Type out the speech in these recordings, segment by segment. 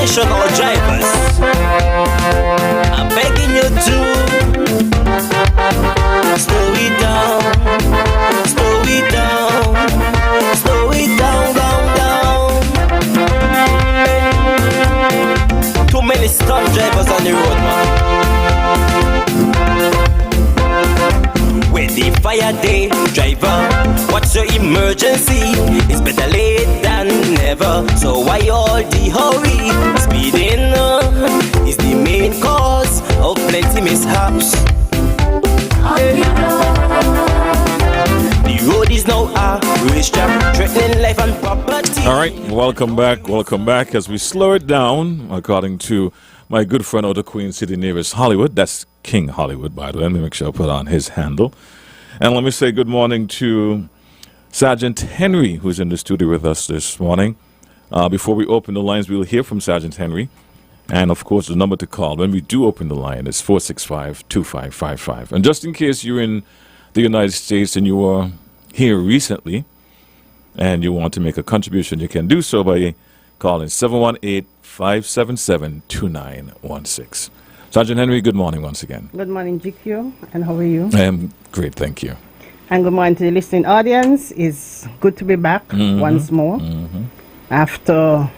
Attention all drivers, I'm begging you to slow it down, slow it down, slow it down, down, down. Too many stunt drivers on the road, man. With the fire day, driver, what's your emergency? It's better late than never. So why all the hurry? Speeding is the main cause of plenty mishaps. The road is now a racetrack, threatening life and property. All right, welcome back as we slow it down, according to my good friend out of Queen City nearest Hollywood. That's King Hollywood, by the way. Let me make sure I put on his handle. And let me say good morning to Sergeant Henry, who's in the studio with us this morning. Before we open the lines, we'll hear from Sergeant Henry. And, of course, the number to call when we do open the line is 465-2555. And just in case you're in the United States and you are here recently and you want to make a contribution, you can do so by calling 718-577-2916. Sergeant Henry, good morning once again. Good morning, GQ, and how are you? I am great, thank you. And good morning to the listening audience. It's good to be back once more after a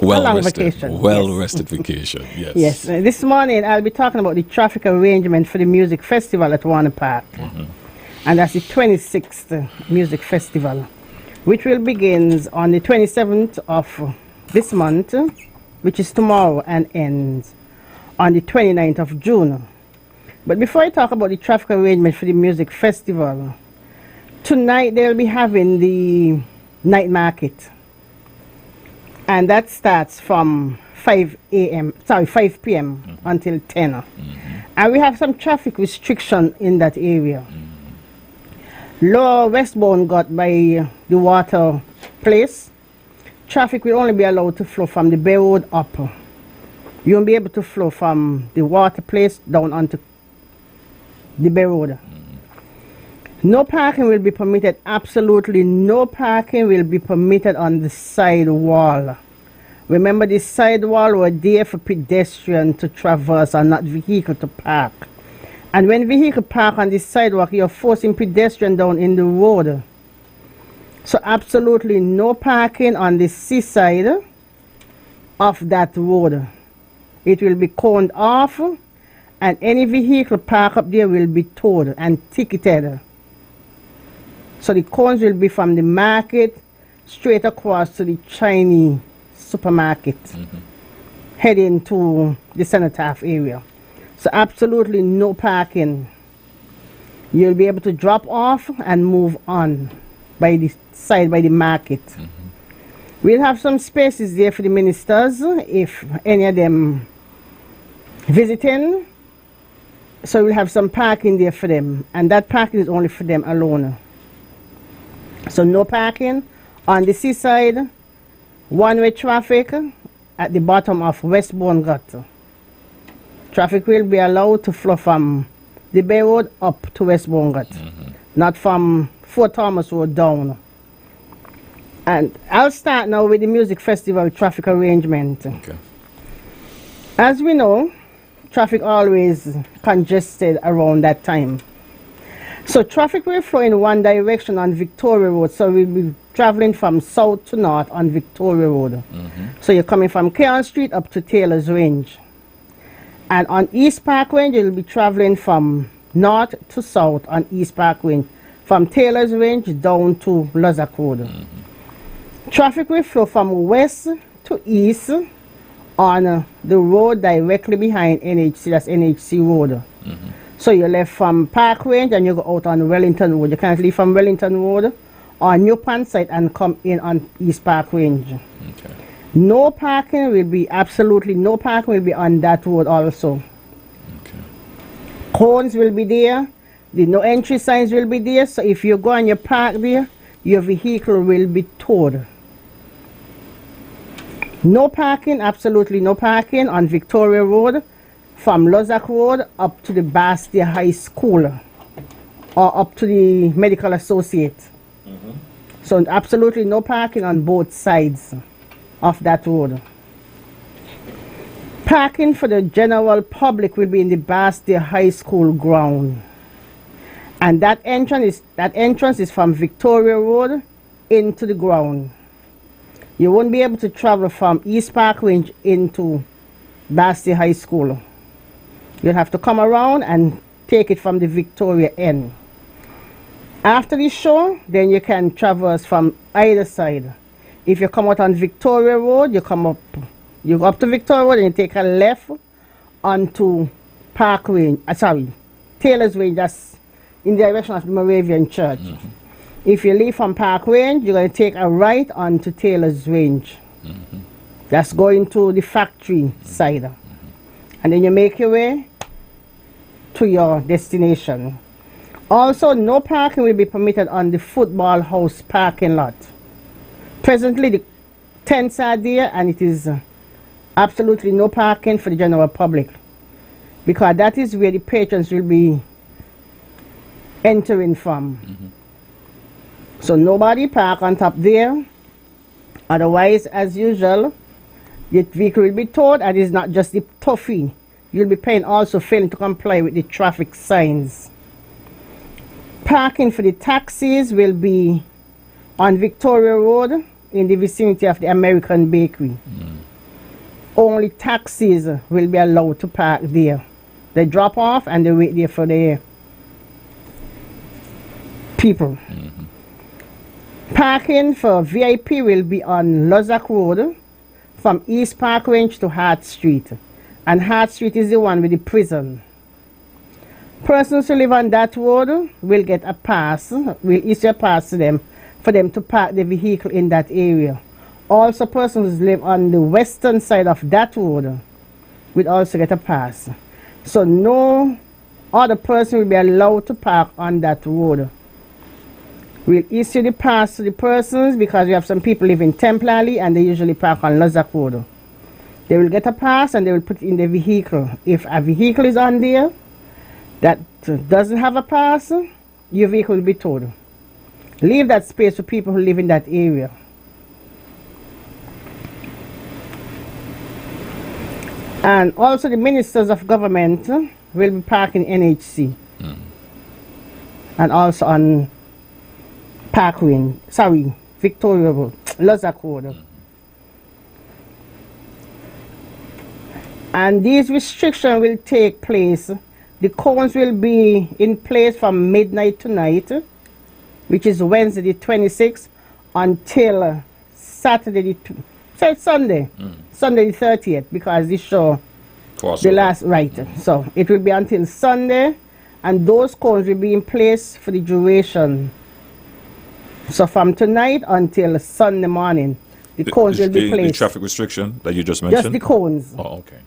long vacation. Well-rested vacation, yes. Yes. This morning I'll be talking about the traffic arrangement for the music festival at Warner Park. And that's the 26th music festival, which will begin on the 27th of this month, which is tomorrow, and ends on the 29th of June. But before I talk about the traffic arrangement for the music festival, tonight they'll be having the night market. And that starts from 5 p.m. until 10. And we have some traffic restriction in that area. Lower westbound got by the water place, traffic will only be allowed to flow from the Bay Road up. You won't be able to flow from the water place down onto the Bay Road. No parking will be permitted. Absolutely no parking will be permitted on the side wall. Remember, the side wall were there for pedestrian to traverse and not vehicle to park. And when vehicle park on the sidewalk, you're forcing pedestrian down in the road. So absolutely no parking on the seaside of that road. It will be coned off, and any vehicle parked up there will be towed and ticketed. So the cones will be from the market straight across to the Chinese supermarket, heading to the Cenotaph area. So absolutely no parking. You'll be able to drop off and move on by the side, by the market. We'll have some spaces there for the ministers, if any of them visiting. So we'll have some parking there for them, and that parking is only for them alone. So no parking on the seaside, one-way traffic at the bottom of Westbourne Gutter. Traffic will be allowed to flow from the Bay Road up to Westbourne Gutter, not from Fort Thomas Road down. And I'll start now with the music festival traffic arrangement. Okay. As we know, traffic always congested around that time. So traffic will flow in one direction on Victoria Road. So we'll be traveling from south to north on Victoria Road. So you're coming from Kearn Street up to Taylor's Range. And on East Park Range, you'll be traveling from north to south on East Park Range, from Taylor's Range down to Lozak Road. Traffic will flow from west to east on the road directly behind NHC, that's NHC Road. So you left from Park Range and you go out on Wellington Road. You can't leave from Wellington Road on New Pan site and come in on East Park Range. Okay. No parking will be, absolutely no parking will be on that road also. Okay. Cones will be there. The no entry signs will be there. So if you go and you park there, your vehicle will be towed. No parking, absolutely no parking on Victoria Road from Lozak Road up to the Bastia High School or up to the Medical Associate. So absolutely no parking on both sides of that road. Parking for the general public will be in the Bastille High School ground. And that entrance is from Victoria Road into the ground. You won't be able to travel from East Park Range into Bastille High School. You'll have to come around and take it from the Victoria end. After the show, then you can traverse from either side. If you come out on Victoria Road, you go up to Victoria Road and you take a left onto Park Range, Taylor's Range, that's in the direction of the Moravian Church. Mm-hmm. If you leave from Park Range, you're going to take a right onto Taylor's Range. Mm-hmm. That's going to the factory side. Mm-hmm. And then you make your way to your destination. Also, no parking will be permitted on the football house parking lot. Presently, the tents are there and it is absolutely no parking for the general public, because that is where the patrons will be entering from. Mm-hmm. So nobody park on top there. Otherwise, as usual, the vehicle will be towed, and it's not just the tow fee. You'll be paying also failing to comply with the traffic signs. Parking for the taxis will be on Victoria Road in the vicinity of the American Bakery. Mm. Only taxis will be allowed to park there. They drop off and they wait there for the people. Mm-hmm. Parking for VIP will be on Lozak Road from East Park Range to Hart Street. And Hart Street is the one with the prison. Persons who live on that road will get a pass, will issue a pass to them for them to park the vehicle in that area. Also, persons who live on the western side of that road will also get a pass. So no other person will be allowed to park on that road. We'll issue the pass to the persons because we have some people live in Temple Alley and they usually park on Lozak Road. They will get a pass and they will put it in the vehicle. If a vehicle is on there that doesn't have a pass, your vehicle will be towed. Leave that space for people who live in that area. And also the ministers of government will be parking NHC. Mm. And also on Victoria Road, Lozak Road. Mm. And these restrictions will take place. The cones will be in place from midnight tonight, which is Wednesday the 26th, until Sunday, Sunday the 30th, because this show, the last, right. So it will be until Sunday, and those cones will be in place for the duration. So from tonight until Sunday morning, the cones will be placed. The traffic restriction that you just mentioned? Just the cones. Oh, okay.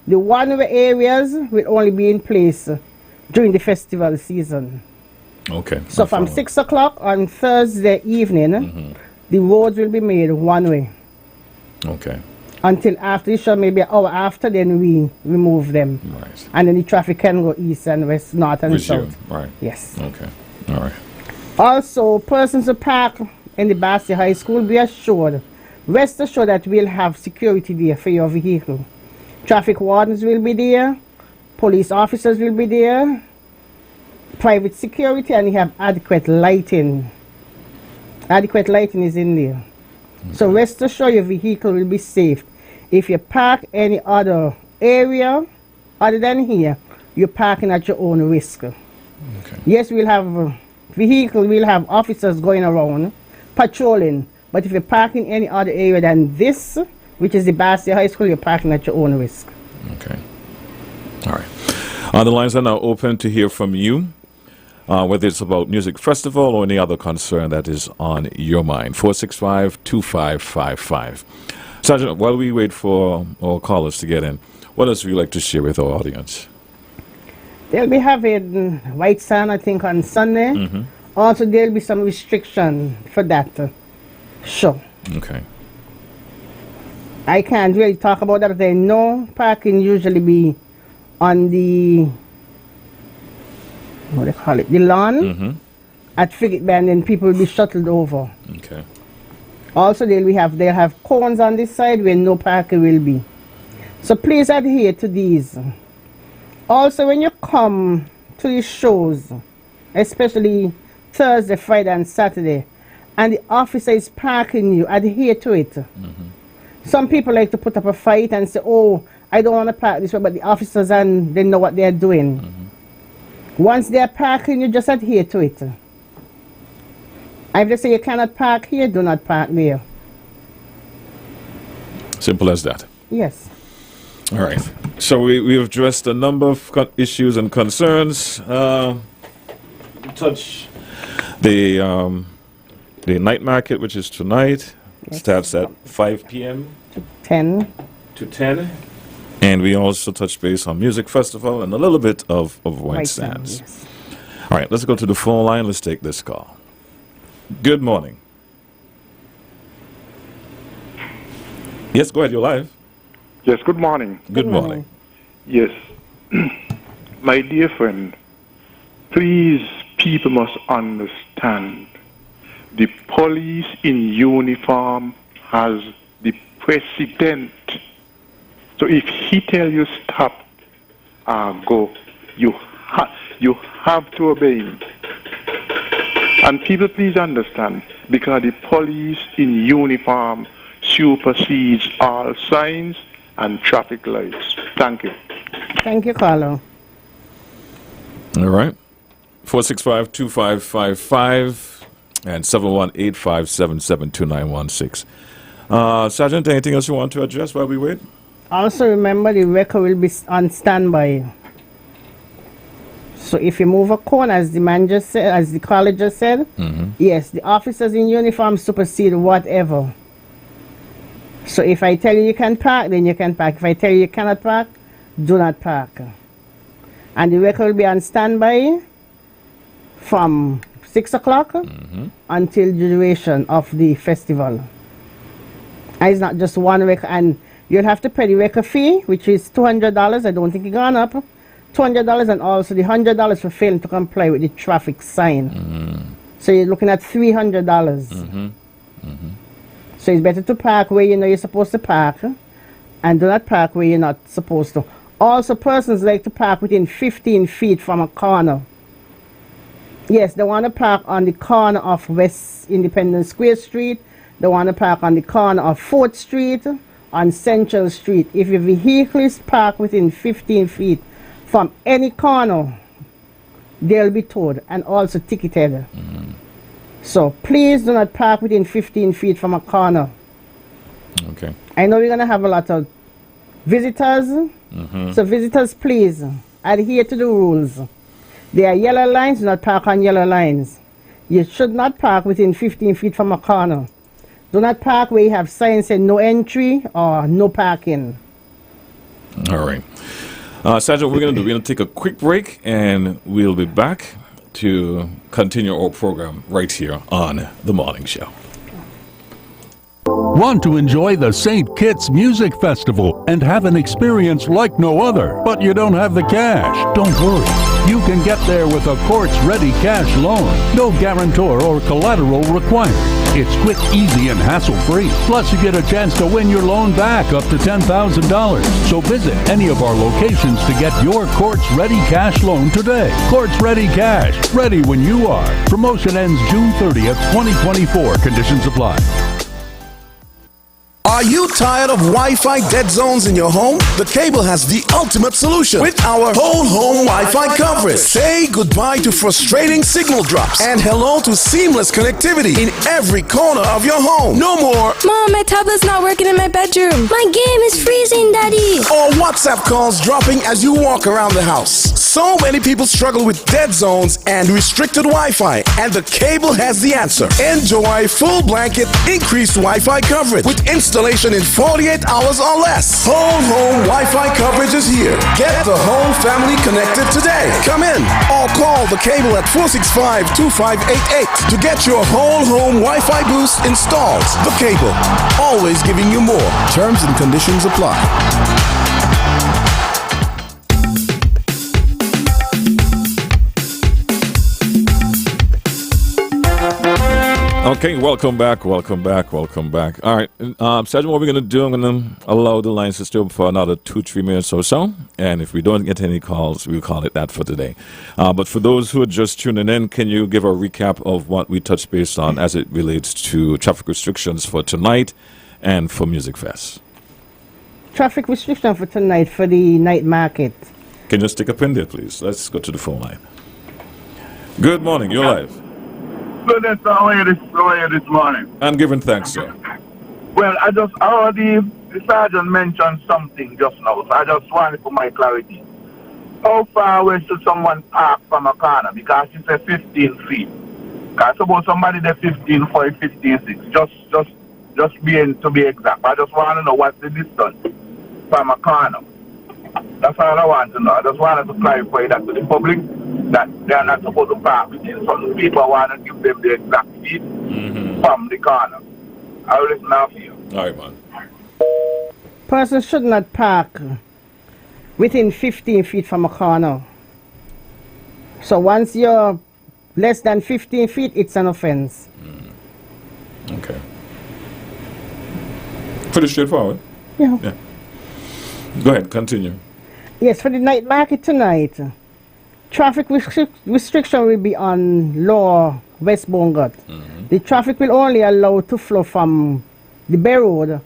The one-way areas will only be in place during the festival season. Okay. So from 6 o'clock on Thursday evening, the roads will be made one way. Okay. Until after the show, maybe an hour after, then we remove them. Right. And then the traffic can go east and west, north and south. Right. Yes. Okay. All right. Also, persons who park in the Bastille High School, be assured, rest assured that we'll have security there for your vehicle. Traffic wardens will be there, police officers will be there, private security, and you have adequate lighting. Adequate lighting is in there. Okay. So rest assured your vehicle will be safe. If you park any other area other than here, you're parking at your own risk. Okay. Yes, we'll have vehicles, we'll have officers going around patrolling, but if you park in any other area than this, which is the Bastille High School, you're parking at your own risk. Okay. All right. The lines are now open to hear from you, whether it's about music festival or any other concern that is on your mind. 465-2555. Sergeant, while we wait for our callers to get in, what else would you like to share with our audience? They'll be having White Sand, I think, on Sunday. Mm-hmm. Also, there'll be some restriction for that show. Okay. I can't really talk about that, but I know parking usually be on the, what do they call it, the lawn at Frigate Bend, and people will be shuttled over. Okay. Also, they'll have cones on this side where no parking will be. So please adhere to these. Also, when you come to the shows, especially Thursday, Friday, and Saturday, and the officer is parking you, adhere to it. Some people like to put up a fight and say, oh, I don't want to park this way, but the officers, and they know what they're doing. Once they're parking you, just adhere to it. And if they say you cannot park here, do not park there. Simple as that. Yes. All right. So we've addressed a number of issues and concerns. Touch the night market, which is tonight. Yes. Starts at 5 p.m. 10. to 10. And we also touch base on Music Festival and a little bit of White Sands. Yes. All right, let's go to the phone line. Let's take this call. Good morning. Yes, go ahead. You're live. Yes, good morning. Good morning. Yes. My dear friend, please, people must understand the police in uniform has the president. So if he tell you stop or go, you have to obey him. And people, please understand, because the police in uniform supersedes all signs and traffic lights. Thank you. Thank you, Carlo. All right. 465-2555 and 718-577-2916. Sergeant, anything else you want to address while we wait? Also, remember the wrecker will be on standby. So if you move a corner, as the man just said, as the caller just said, yes, the officers in uniform supersede whatever. So if I tell you you can park, then you can park. If I tell you you cannot park, do not park. And the wrecker will be on standby from 6 o'clock until the duration of the festival. And it's not just one wrecker, and you'll have to pay the wrecker fee, which is $200. I don't think it's gone up. $200, and also the $100 for failing to comply with the traffic sign. So you're looking at $300. So it's better to park where you know you're supposed to park, and do not park where you're not supposed to. Also, persons like to park within 15 feet from a corner. Yes, they want to park on the corner of West Independence Square Street. They want to park on the corner of 4th Street, on Central Street. If your vehicle is parked within 15 feet from any corner, they'll be towed and also ticketed. So please do not park within 15 feet from a corner. Okay. I know we're going to have a lot of visitors. So visitors, please adhere to the rules. There are yellow lines, do not park on yellow lines. You should not park within 15 feet from a corner. Do not park where you have signs saying no entry or no parking. All right. Sergeant, we're going to take a quick break, and we'll be back to continue our program right here on The Morning Show. Want to enjoy the St. Kitts Music Festival and have an experience like no other, but you don't have the cash? Don't worry. You can get there with a courts-ready cash loan. No guarantor or collateral required. It's quick, easy, and hassle-free. Plus, you get a chance to win your loan back up to $10,000. So visit any of our locations to get your courts-ready cash loan today. Courts-ready cash. Ready when you are. Promotion ends June 30th, 2024. Conditions apply. Are you tired of Wi-Fi dead zones in your home? The Cable has the ultimate solution with our whole home Wi-Fi coverage. Say goodbye to frustrating signal drops and hello to seamless connectivity in every corner of your home. No more Mom, my tablet's not working in my bedroom. My game is freezing, Daddy. or WhatsApp calls dropping as you walk around the house. So many people struggle with dead zones and restricted Wi-Fi, and the Cable has the answer. Enjoy full blanket increased Wi-Fi coverage with installation in 48 hours or less. Whole home Wi-Fi coverage is here. Get the whole family connected today. Come in or call the Cable at 465-2588 to get your whole home Wi-Fi boost installed. The Cable, always giving you more. Terms and conditions apply. Okay, welcome back. All right, Sergeant, what we're going to do, I'm going to allow the lines to stay open for another 2-3 minutes or so. And if we don't get any calls, we'll call it that for today. But for those who are just tuning in, can you give a recap of what we touched base on as it relates to traffic restrictions for tonight and for Music Fest? Traffic restriction for tonight for the night market. Can you just stick a pin there, please? Let's go to the phone line. Good morning. You're live. Goodness, how are you this morning? I'm giving thanks, sir. Well, I already, the sergeant mentioned something just now, so I just wanted for my clarity. How far away should someone park from a corner? Because she said 15 feet. Because suppose somebody there 15.5, 15.6. Just being to be exact. I just want to know what's the distance from a corner. That's all I want to know. I just wanted to clarify that to the public, that they are not supposed to park within. Some people want to give them the exact feet from the corner. I will listen after you. All right, man. Person should not park within 15 feet from a corner. So once you're less than 15 feet, it's an offense. Okay. Pretty straightforward. Yeah. Go ahead, continue. Yes, for the night market tonight, traffic restriction will be on Lower West Bongot. The traffic will only allow to flow from the Bay Road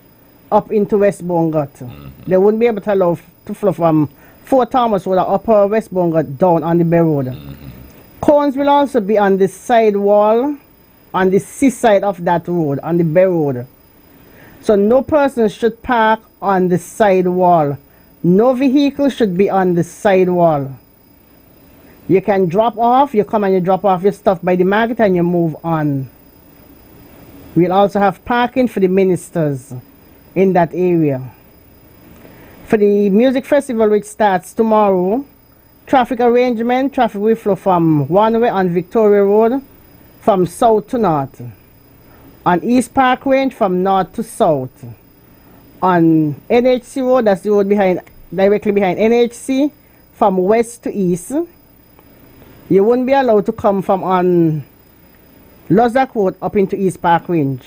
up into West Bongot. They wouldn't be able to allow to flow from Fort Thomas Road or Upper West Bongot down on the Bay Road. Cones will also be on the side wall, on the seaside of that road, on the Bay Road. So no person should park on the side wall. No vehicle should be on the side wall. You can drop off, you come and you drop off your stuff by the market and you move on. We'll also have parking for the ministers in that area. For the music festival, which starts tomorrow, traffic will flow from one way on Victoria Road from south to north. On East Park Range from north to south. On NHC Road, that's the road directly behind NHC, from west to east. You wouldn't be allowed to come from on Lozak Road up into East Park Range.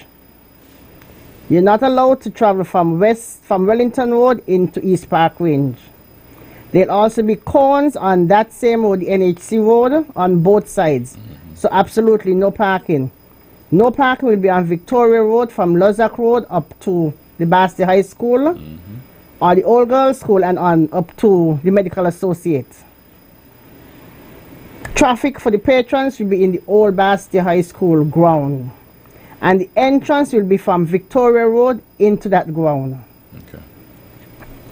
You're not allowed to travel from Wellington Road into East Park Range. There'll also be cones on that same road, the NHC Road, on both sides. So absolutely no parking. No parking will be on Victoria Road from Lozak Road up to the Basti High School or the Old Girls School and on up to the Medical Associate. Traffic for the patrons will be in the Old Basti High School ground. And the entrance will be from Victoria Road into that ground. Okay.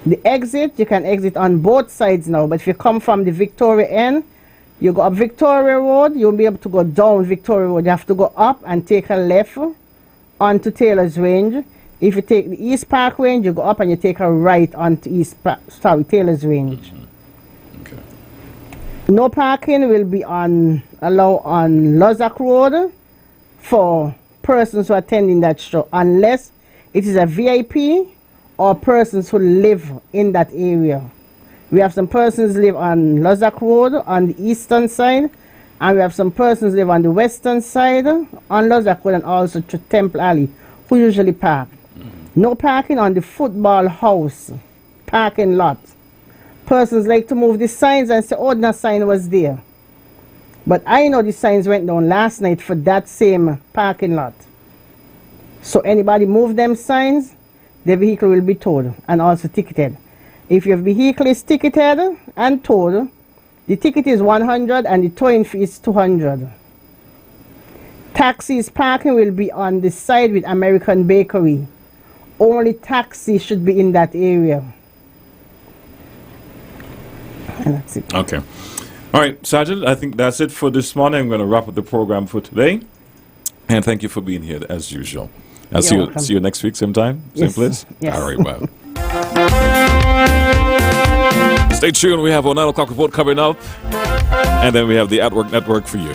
The exit, you can exit on both sides now, but if you come from the Victoria end, you go up Victoria Road, you'll be able to go down Victoria Road. You have to go up and take a left onto Taylor's Range. If you take the East Park Range, you go up and you take a right onto Taylor's Range. Okay. No parking will be allowed on Lozak Road for persons who are attending that show, unless it is a VIP or persons who live in that area. We have some persons live on Lozak Road on the eastern side, and we have some persons live on the western side on Lozak Road and also to Temple Alley, who usually park. No parking on the football house parking lot. Persons like to move the signs and say, oh, that sign was there. But I know the signs went down last night for that same parking lot. So anybody move them signs, the vehicle will be towed and also ticketed. If your vehicle is ticketed and towed, the ticket is 100 and the towing fee is 200. Taxis parking will be on the side with American Bakery. Only taxis should be in that area. And that's it. Okay. All right, Sergeant, I think that's it for this morning. I'm going to wrap up the program for today. And thank you for being here as usual. I'll see you next week, same time, same place? Yes. All right, well. Stay tuned. We have our 9 o'clock report coming up. And then we have the At Work Network for you.